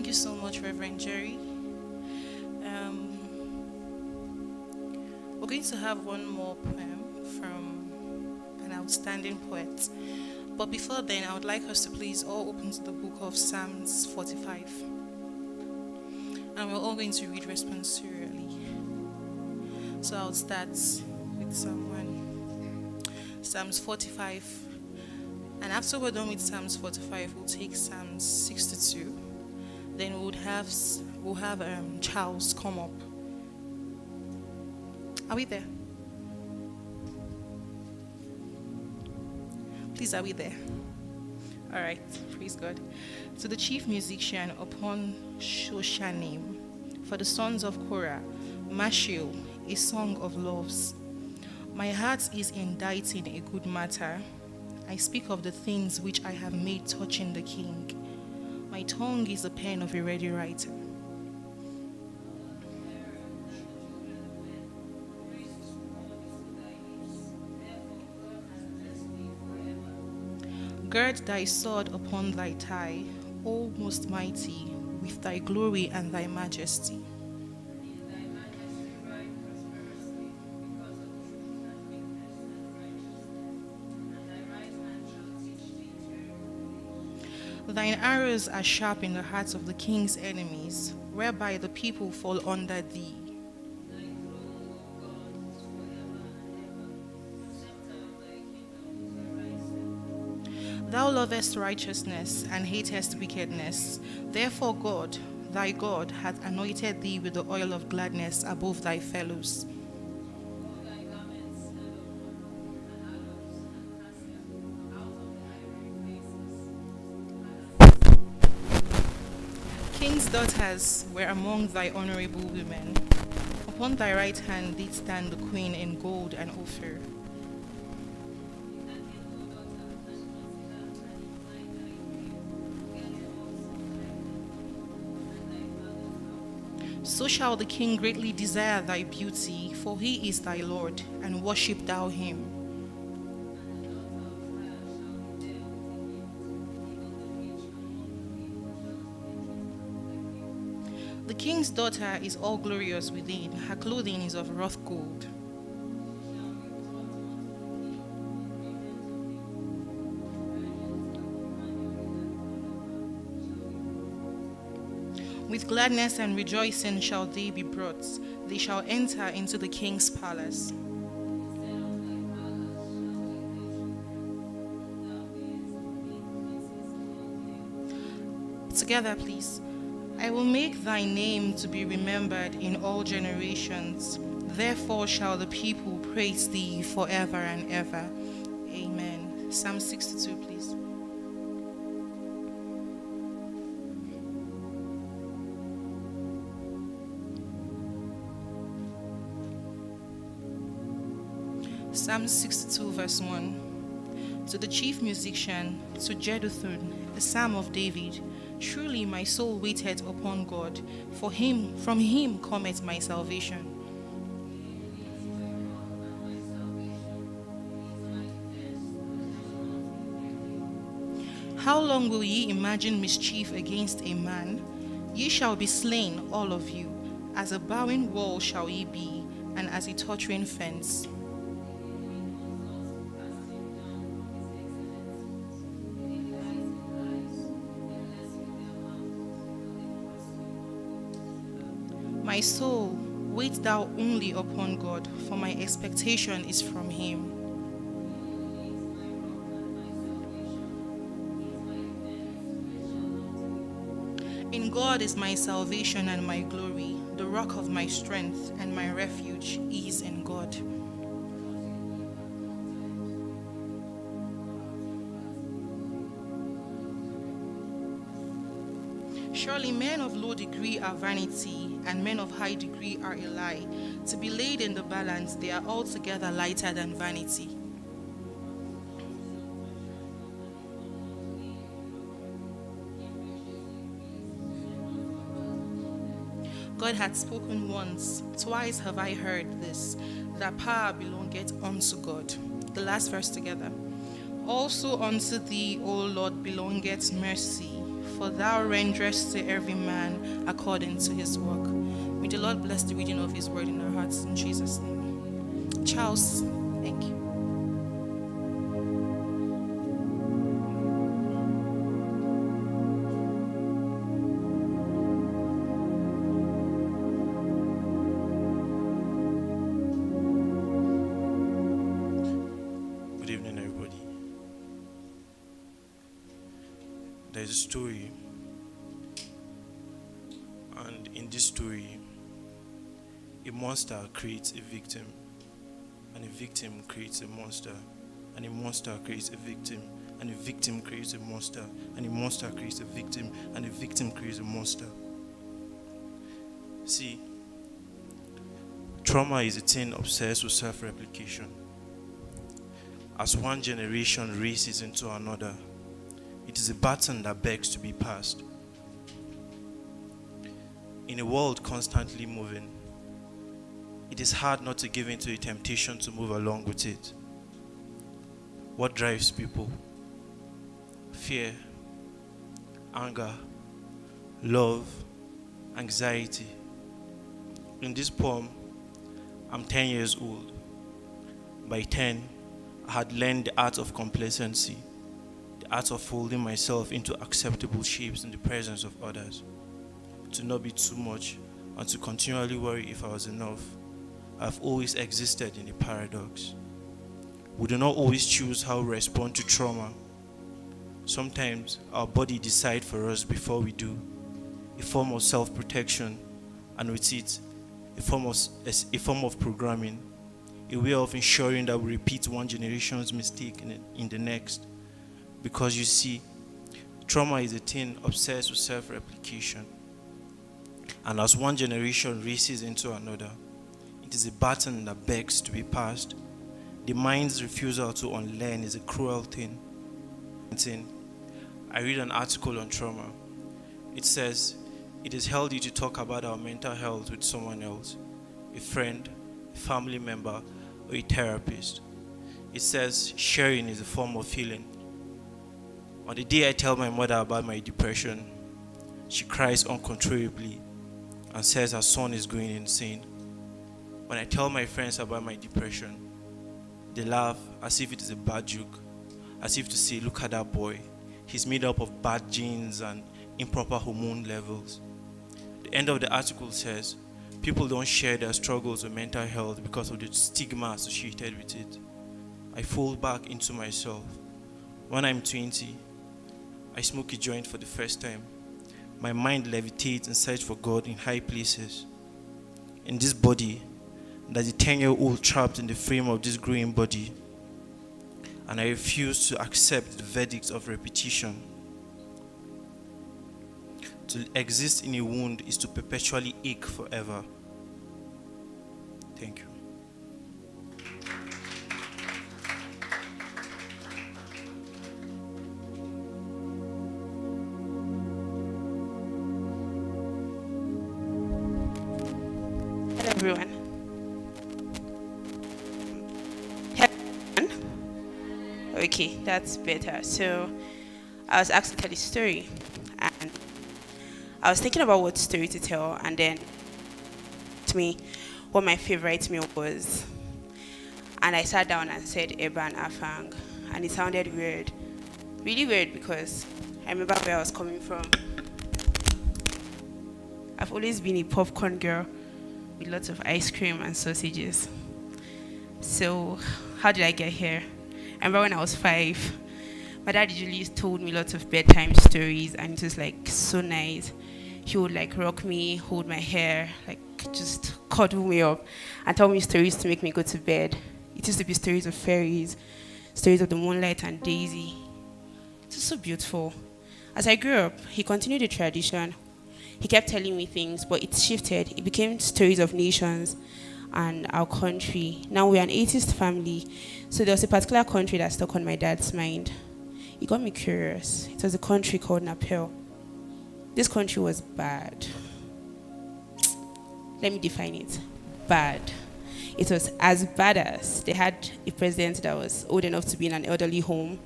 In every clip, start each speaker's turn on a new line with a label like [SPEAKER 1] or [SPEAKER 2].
[SPEAKER 1] you so much, Reverend Jerry. Um, we're going to have one more poem from an outstanding poet. But before then, I would like us to please all open to the book of Psalms 45. And we're all going to read responsorially. So I'll start with Psalm 1. Psalms 45. And after we're done with Psalms 45, we'll take Psalms 62. Then we'll have Charles come up. Are we there? Please, are we there? All right, praise God. To the chief musician upon Shoshanim, for the sons of Korah, Mashiel, a song of loves. My heart is inditing a good matter. I speak of the things which I have made touching the king. My tongue is the pen of a ready writer. Gird thy sword upon thy thigh, O most mighty, with thy glory and thy majesty. Thine arrows are sharp in the hearts of the king's enemies, whereby the people fall under thee. Thou lovest righteousness and hatest wickedness. Therefore God, thy God, hath anointed thee with the oil of gladness above thy fellows. King's daughters were among thy honorable women. Upon thy right hand did stand the queen in gold and Ophir. So shall the king greatly desire thy beauty, for he is thy Lord, and worship thou him. The king's daughter is all glorious within, her clothing is of wrought gold. With gladness and rejoicing shall they be brought. They shall enter into the king's palace. Together, please. I will make thy name to be remembered in all generations. Therefore shall the people praise thee forever and ever. Amen. Psalm 62, please. Psalm 62, verse 1. To the chief musician, to Jeduthun, a psalm of David. Truly my soul waited upon God, for from him cometh my salvation. How long will ye imagine mischief against a man? Ye shall be slain, all of you. As a bowing wall shall ye be, and as a tottering fence. My soul, wait thou only upon God, for my expectation is from him. In God is my salvation and my glory, the rock of my strength, and my refuge is in God. Surely men of low degree are vanity, and men of high degree are a lie. To be laid in the balance, they are altogether lighter than vanity. God hath spoken once, twice have I heard this, that power belongeth unto God. The last verse together. Also unto thee, O Lord, belongeth mercy, For thou renderest to every man according to his work. May the Lord bless the reading of his word in our hearts in Jesus' name. Charles, thank you.
[SPEAKER 2] Good evening, everybody. There's a story, and in this story, a monster creates a victim, and a victim creates a monster, and a monster creates a victim, and a victim creates a monster, and a monster creates a victim, and a victim creates a monster. See, trauma is a thing obsessed with self-replication. As one generation races into another, it is a baton that begs to be passed. In a world constantly moving, it is hard not to give in to a temptation to move along with it. What drives people? Fear, anger, love, anxiety. In this poem, I'm 10 years old. By 10, I had learned the art of complacency, the art of folding myself into acceptable shapes in the presence of others, to not be too much and to continually worry if I was enough. I've always existed in a paradox. We do not always choose how we respond to trauma. Sometimes our body decides for us before we do, a form of self-protection, and with it, a form of programming, a way of ensuring that we repeat one generation's mistake in the next. Because you see, trauma is a thing obsessed with self-replication. And as one generation races into another, it is a baton that begs to be passed. The mind's refusal to unlearn is a cruel thing. I read an article on trauma. It says, it is healthy to talk about our mental health with someone else, a friend, a family member, or a therapist. It says sharing is a form of healing. On the day I tell my mother about my depression, she cries uncontrollably and says her son is going insane. When I tell my friends about my depression, they laugh as if it is a bad joke, as if to say, look at that boy, he's made up of bad genes and improper hormone levels. The end of the article says, people don't share their struggles with mental health because of the stigma associated with it. I fall back into myself. When I'm 20, I smoke a joint for the first time. My mind levitates and searches for God in high places. In this body, there's a 10-year-old trapped in the frame of this growing body. And I refuse to accept the verdict of repetition. To exist in a wound is to perpetually ache forever. Thank you.
[SPEAKER 3] Hello everyone. Okay, that's better. So I was asked to tell a story, and I was thinking about what story to tell, and then to me what my favorite meal was, and I sat down and said eba and afang, and it sounded weird, really weird, because I remember where I was coming from. I've always been a popcorn girl with lots of ice cream and sausages. So how did I get here? I remember when I was 5, my dad usually told me lots of bedtime stories, and it was like so nice. He would like rock me, hold my hair, like just cuddle me up and tell me stories to make me go to bed. It used to be stories of fairies, stories of the moonlight and Daisy. It was so beautiful. As I grew up, he continued the tradition. He kept telling me things, but it shifted. It became stories of nations and our country. Now we're an atheist family, so there was a particular country that stuck on my dad's mind. It got me curious. It was a country called Nepal. This country was bad. Let me define it. Bad. It was as bad as they had a president that was old enough to be in an elderly home.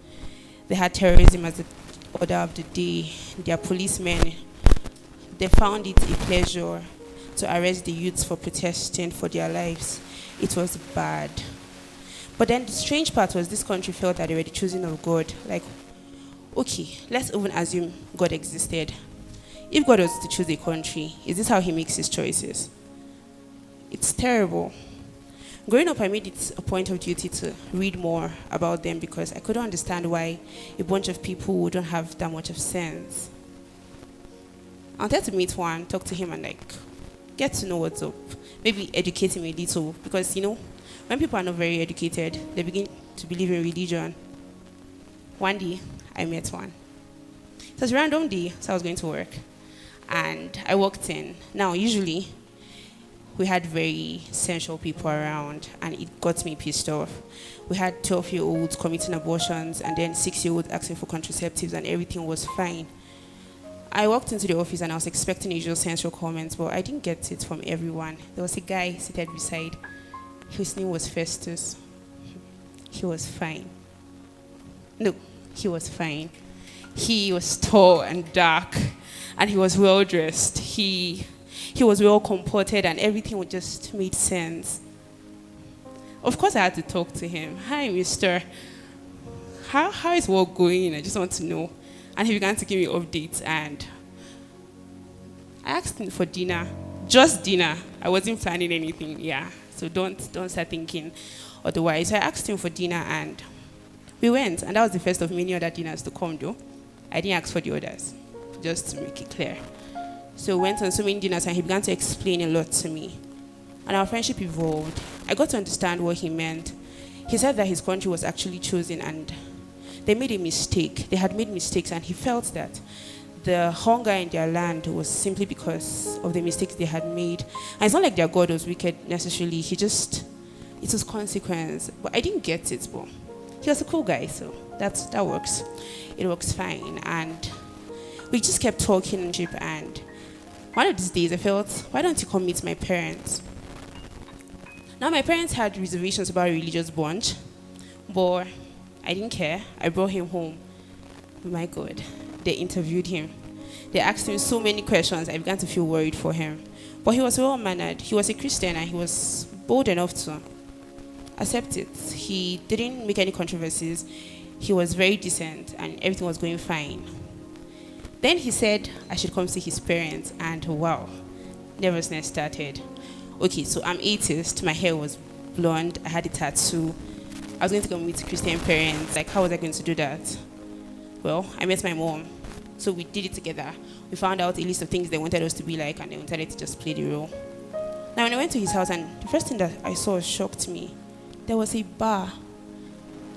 [SPEAKER 3] They had terrorism as a order of the day, their policemen, they found it a pleasure to arrest the youths for protesting for their lives. It was bad. But then the strange part was this country felt that they were the choosing of God. Like, okay, let's even assume God existed. If God was to choose a country, is this how he makes his choices? It's terrible. Growing up, I made it a point of duty to read more about them because I couldn't understand why a bunch of people wouldn't have that much of sense. I wanted to meet one, talk to him, and get to know what's up. Maybe educate him a little because when people are not very educated, they begin to believe in religion. One day, I met one. It was a random day, so I was going to work, and I walked in. Now, usually, we had very sensual people around, and it got me pissed off. We had 12-year-olds committing abortions, and then 6-year-olds asking for contraceptives, and everything was fine. I walked into the office and I was expecting usual sensual comments, but I didn't get it from everyone. There was a guy seated beside. His name was Festus. He was fine. No, he was fine. He was tall and dark, and he was well dressed. He was well comported, and everything just made sense. Of course, I had to talk to him. Hi, mister. How is work going? I just want to know. And he began to give me updates, and I asked him for dinner. Just dinner. I wasn't planning anything, yeah. So don't start thinking otherwise. So I asked him for dinner, and we went, and that was the first of many other dinners to come, though. I didn't ask for the others, just to make it clear. So we went on so many dinners, and he began to explain a lot to me. And our friendship evolved. I got to understand what he meant. He said that his country was actually chosen, and they made a mistake. They had made mistakes, and he felt that the hunger in their land was simply because of the mistakes they had made. And it's not like their God was wicked necessarily. It was consequence. But I didn't get it, but he was a cool guy, so that works. It works fine. And we just kept talking, and one of these days I felt, why don't you come meet my parents? Now, my parents had reservations about a religious bunch, but I didn't care. I brought him home. My God, they interviewed him. They asked him so many questions. I began to feel worried for him. But he was well-mannered. He was a Christian, and he was bold enough to accept it. He didn't make any controversies. He was very decent, and everything was going fine. Then he said I should come see his parents, and wow, nervousness started. Okay, so I'm atheist. My hair was blonde. I had a tattoo. I was going to go meet Christian parents. How was I going to do that? Well, I met my mom. So we did it together. We found out a list of things they wanted us to be like, and they wanted to just play the role. Now, when I went to his house, and the first thing that I saw shocked me. There was a bar.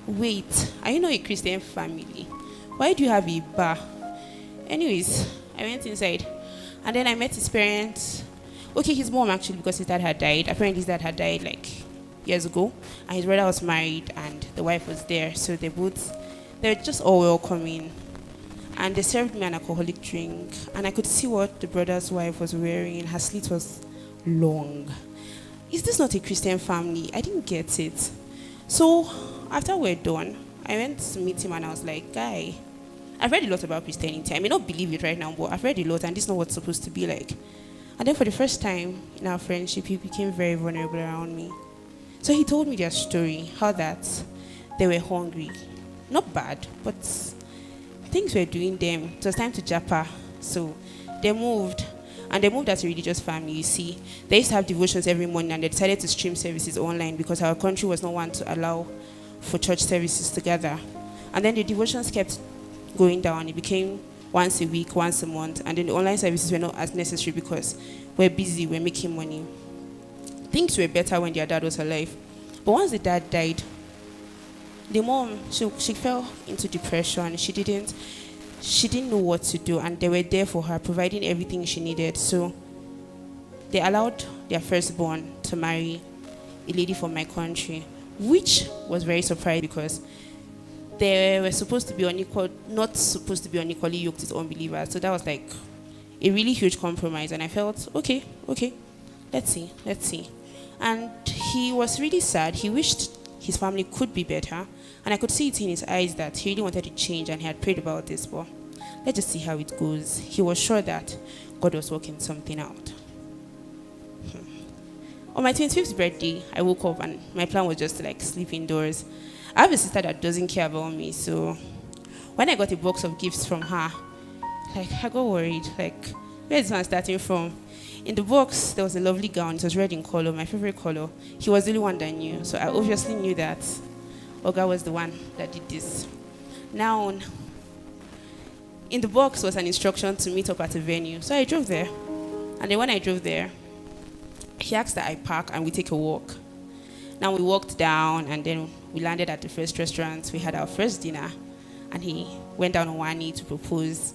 [SPEAKER 3] Wait, are you not a Christian family? Why do you have a bar? Anyways, I went inside, and then I met his parents. Okay, his mom actually, because his dad had died. Apparently his dad had died years ago, and his brother was married, and the wife was there. So they were just all welcoming, and they served me an alcoholic drink, and I could see what the brother's wife was wearing. Her slit was long. Is this not a Christian family? I didn't get it. So after we're done, I went to meet him, and I was like, guy, I've read a lot about Christianity. I may not believe it right now, but I've read a lot, and this is not what it's supposed to be like. And then for the first time in our friendship, he became very vulnerable around me. So he told me their story, how that they were hungry. Not bad, but things were doing them. It was time to japa. So they moved, and they moved as a religious family, you see. They used to have devotions every morning, and they decided to stream services online because our country was not one to allow for church services together. And then the devotions kept going down. It became once a week, once a month, and then the online services were not as necessary because we're busy, we're making money. Things were better when their dad was alive. But once the dad died, the mom, she fell into depression. She didn't know what to do, and they were there for her, providing everything she needed. So they allowed their firstborn to marry a lady from my country, which was very surprising because they were supposed to be not supposed to be unequally yoked with unbelievers. So that was a really huge compromise, and I felt, okay, let's see. And he was really sad. He wished his family could be better, and I could see it in his eyes that he really wanted to change, and he had prayed about this, but let's just see how it goes. He was sure that God was working something out. On my 25th birthday, I woke up and my plan was just to like sleep indoors. I have a sister that doesn't care about me, so when I got a box of gifts from her, like I got worried, like where is this one starting from? In the box, there was a lovely gown. It was red in color, my favorite color. He was the only one that knew, so I obviously knew that Oga was the one that did this. Now, in the box was an instruction to meet up at a venue, so I drove there. And then when I drove there, he asked that I park and we take a walk. Now we walked down and then we landed at the first restaurant. We had our first dinner and he went down on one knee to propose.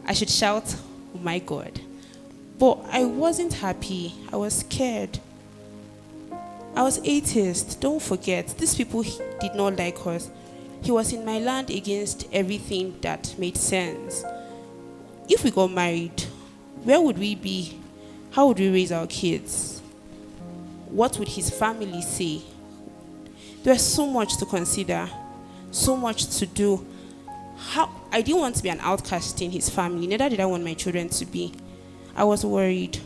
[SPEAKER 3] I should shout, oh my God. But I wasn't happy. I was scared. I was atheist. Don't forget, these people did not like us. He was in my land against everything that made sense. If we got married, where would we be? How would we raise our kids? What would his family say? There was so much to consider, so much to do. I didn't want to be an outcast in his family, neither did I want my children to be. I was worried.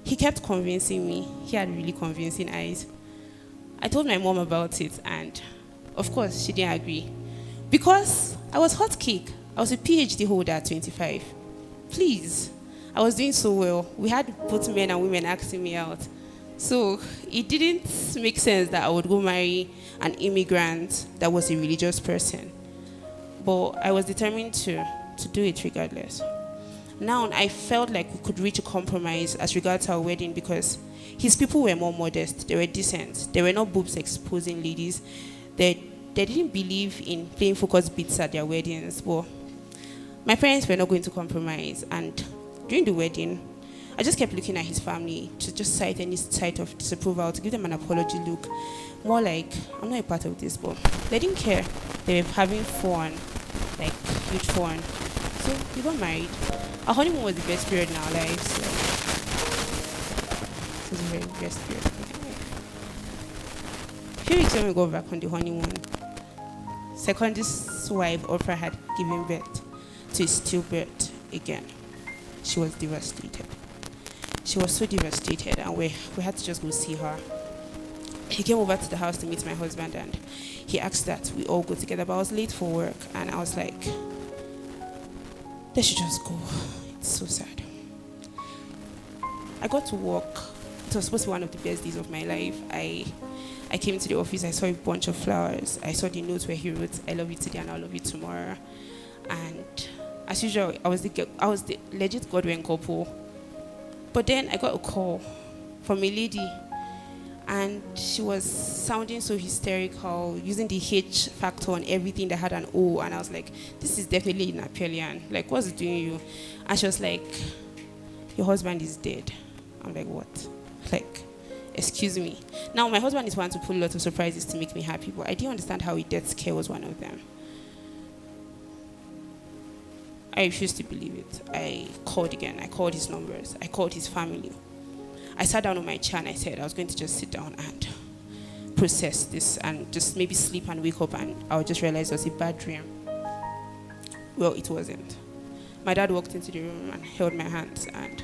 [SPEAKER 3] He kept convincing me. He had really convincing eyes. I told my mom about it, and of course, she didn't agree. Because I was hot cake. I was a PhD holder at 25. Please. I was doing so well. We had both men and women asking me out. So it didn't make sense that I would go marry an immigrant that was a religious person. But I was determined to do it regardless. Now I felt like we could reach a compromise as regards our wedding because his people were more modest. They were decent. They were not boobs exposing ladies. They didn't believe in playing focus beats at their weddings. But my parents were not going to compromise. And during the wedding, I just kept looking at his family to just cite any sight of disapproval, to give them an apology look. More like, I'm not a part of this, but they didn't care. They were having fun, like huge fun. So we got married. Our honeymoon was the best period in our lives. So it was the very best period of my life. A few weeks when we got back on the honeymoon, second's wife, Oprah, had given birth to a stillbirth again. She was devastated. She was so devastated, and we had to just go see her. He came over to the house to meet my husband, and he asked that we all go together, but I was late for work, and I was like, they should just go. It's so sad. I got to work. It was supposed to be one of the best days of my life. I came into the office, I saw a bunch of flowers. I saw the notes where he wrote, I love you today and I love you tomorrow. And as usual, I was the legit Godwin couple. But then I got a call from a lady, and she was sounding so hysterical, using the H factor on everything that had an O, and I was like, this is definitely Napoleon. Like, what's it doing you? And she was like, your husband is dead. I'm like, what? Like, excuse me. Now, my husband is one to pull a lot of surprises to make me happy, but I didn't understand how a death scare was one of them. I refused to believe it. I called again. I called his numbers. I called his family. I sat down on my chair and I said I was going to just sit down and process this and just maybe sleep and wake up and I would just realize it was a bad dream. Well, it wasn't. My dad walked into the room and held my hands, and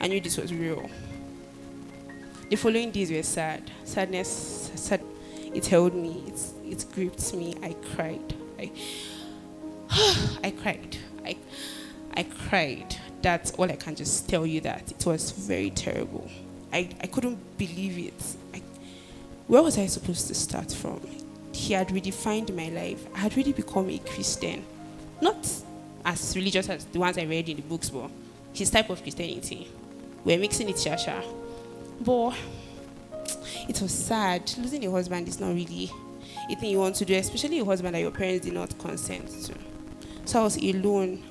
[SPEAKER 3] I knew this was real. The following days were sad. It held me. It gripped me. I cried. I cried. I cried. That's all I can just tell you, that it was very terrible. I couldn't believe it. Where was I supposed to start from? He had redefined my life. I had really become a Christian. Not as religious as the ones I read in the books, but his type of Christianity. We're mixing it shasha. But it was sad. Losing a husband is not really a thing you want to do, especially a husband that your parents did not consent to. So I was alone.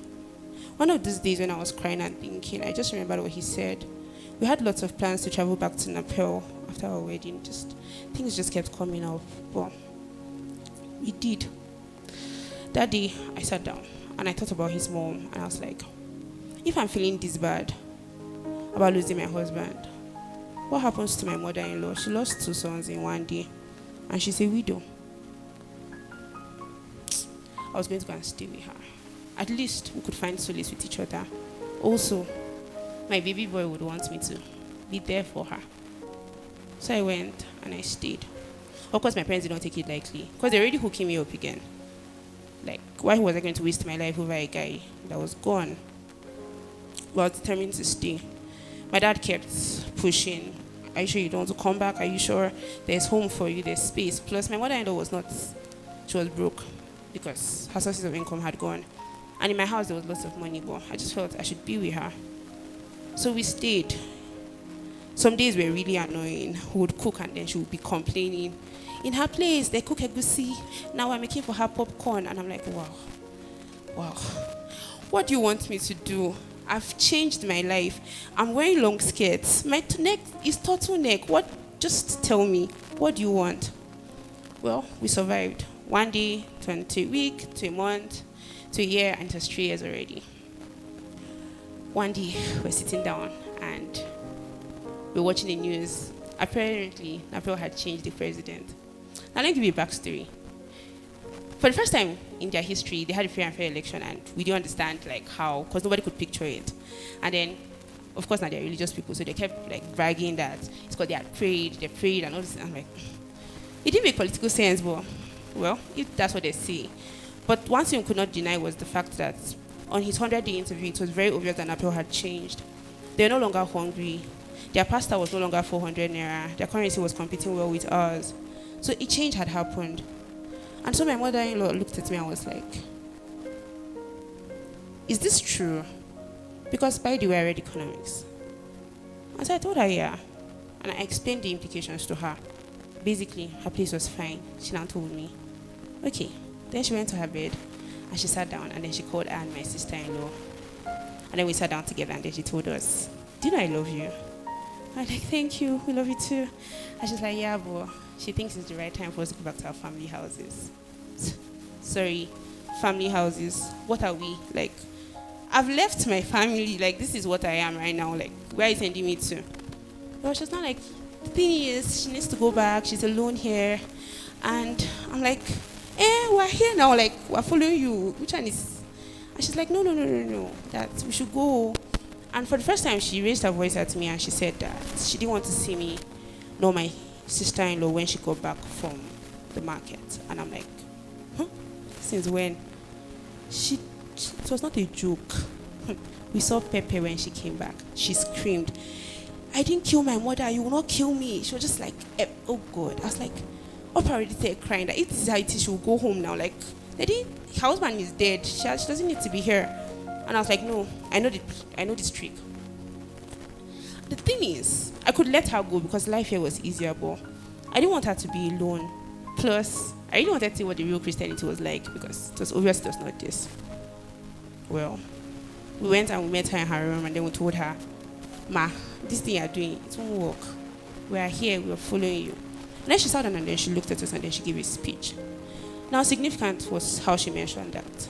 [SPEAKER 3] One of those days when I was crying and thinking, I just remembered what he said. We had lots of plans to travel back to Nepal after our wedding. Things just kept coming up. But we did. That day, I sat down and I thought about his mom, and I was like, if I'm feeling this bad about losing my husband, what happens to my mother-in-law? She lost 2 sons in one day, and she's a widow. I was going to go and stay with her. at least we could find solace with each other. Also, my baby boy would want me to be there for her. So I went and I stayed. Of course, my parents did not take it lightly because they're already hooking me up again. Like, why was I going to waste my life over a guy that was gone? But I was determined to stay. My dad kept pushing. Are you sure you don't want to come back? Are you sure there's home for you? There's space. Plus, my mother-in-law was not, she was broke because her sources of income had gone. And in my house, there was lots of money, but I just felt I should be with her. So we stayed. Some days were really annoying. We would cook and then she would be complaining. In her place, they cook egusi. Now I'm making for her popcorn. And I'm like, wow. What do you want me to do? I've changed my life. I'm wearing long skirts. My neck is turtleneck. What? Just tell me. What do you want? Well, we survived. 1 day, to a week, to a month, to a year, and it was 3 years already. One day, we're sitting down and we're watching the news. Apparently, Nepal had changed the president. Now, let me give you a backstory. For the first time in their history, they had a free and fair election, and we didn't understand like how, because nobody could picture it. And then, of course, now they're religious people, so they kept like bragging that it's because they prayed, and all this. I'm like, it didn't make political sense, but well, if that's what they say. But one thing we could not deny was the fact that on his 100-day interview, it was very obvious that Nepal had changed. They were no longer hungry. Their pasta was no longer 400 naira. Their currency was competing well with ours. So a change had happened. And so my mother-in-law looked at me and was like, is this true? Because by the way, I read economics. And so I told her, yeah. And I explained the implications to her. Basically, her place was fine. She now told me, okay. Then she went to her bed and she sat down and then she called Anne, my sister-in-law. And then we sat down together and then she told us, do you know I love you? I was like, thank you, we love you too. And she's like, yeah, but she thinks it's the right time for us to go back to our family houses. Sorry, family houses. What are we? Like, I've left my family. Like, this is what I am right now. Like, where are you sending me to? Well, she's not like, the thing is, she needs to go back. She's alone here. And I'm like, we're here now. Like, we're following you. Which one is? And she's like, no. That we should go. And for the first time, she raised her voice at me and she said that she didn't want to see me nor my sister-in-law when she got back from the market. And I'm like, huh? Since when? It was not a joke. We saw Pepe when she came back. She screamed, I didn't kill my mother. You will not kill me. She was just like, oh God. I was like, Oprah already started crying that if this is how it is, she will go home now. Like, her husband is dead. She doesn't need to be here. And I was like, no, I know this trick. The thing is, I could let her go because life here was easier, but I didn't want her to be alone. Plus, I really wanted to see what the real Christianity was like because it was obvious it was not this. Well, we went and we met her in her room and then we told her, Ma, this thing you're doing, it won't work. We are here, we are following you. And then she sat down and then she looked at us and then she gave a speech. Now, significant was how she mentioned that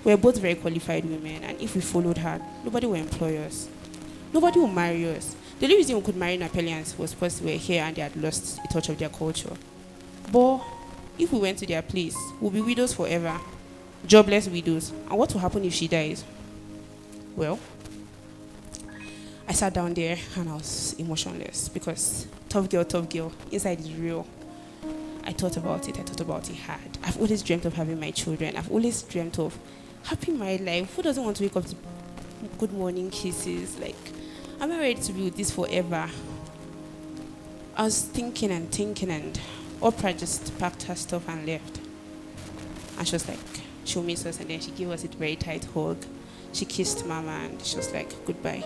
[SPEAKER 3] we're both very qualified women, and if we followed her, nobody will employ us. Nobody will marry us. The only reason we could marry Napelians was because we were here and they had lost a touch of their culture. But if we went to their place, we'll be widows forever, jobless widows. And what will happen if she dies? Well, I sat down there and I was emotionless because tough girl, inside is real. I thought about it hard. I've always dreamt of having my children. I've always dreamt of happy married life. Who doesn't want to wake up to good morning kisses? Like, am I ready to be with this forever? I was thinking and Oprah just packed her stuff and left. And she was like, she'll miss us. And then she gave us a very tight hug. She kissed Mama and she was like, goodbye.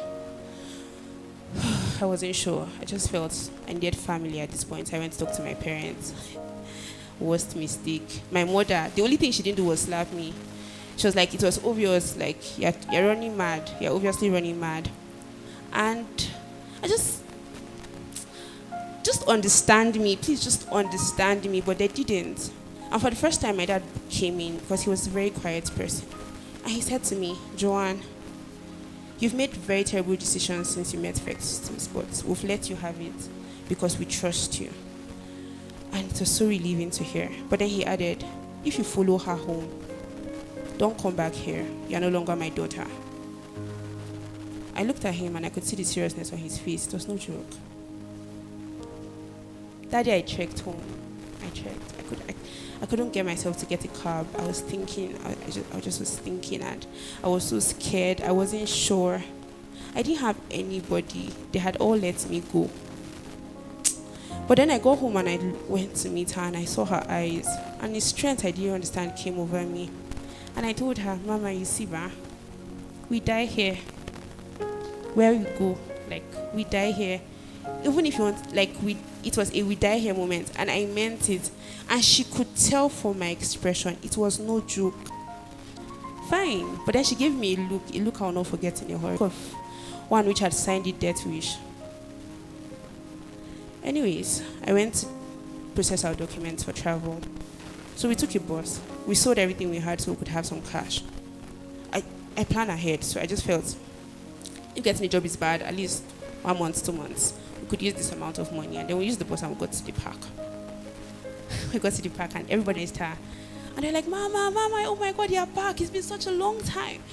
[SPEAKER 3] I wasn't sure. I just felt I needed family at this point. I went to talk to my parents. Worst mistake. My mother, the only thing she didn't do was slap me. She was like, it was obvious, like, you're running mad. You're obviously running mad. And I just understand me. Please just understand me. But they didn't. And for the first time, my dad came in because he was a very quiet person. And he said to me, Joanne, you've made very terrible decisions since you met Festus, but we've let you have it because we trust you. And it was so relieving to hear. But then he added, if you follow her home, don't come back here. You're no longer my daughter. I looked at him and I could see the seriousness on his face. It was no joke. That day I trekked home. I couldn't get myself to get a cab. I was thinking, I just was thinking, and I was so scared. I wasn't sure. I didn't have anybody. They had all let me go. But then I got home and I went to meet her and I saw her eyes. And the strength I didn't understand came over me. And I told her, Mama, you see, we die here. Where we go, like, we die here. Even if you want, like, it was a we die here moment. And I meant it. And she could tell from my expression, it was no joke. Fine. But then she gave me a look I will not forget in a hurry. One which had signed the death wish. Anyways, I went to process our documents for travel. So we took a bus. We sold everything we had so we could have some cash. I planned ahead, so I just felt if getting a job is bad, at least 1 month, 2 months, we could use this amount of money. And then we used the bus and we got to the park. We got to the park and everybody is there. And they're like, Mama, oh my God, you're back. It's been such a long time.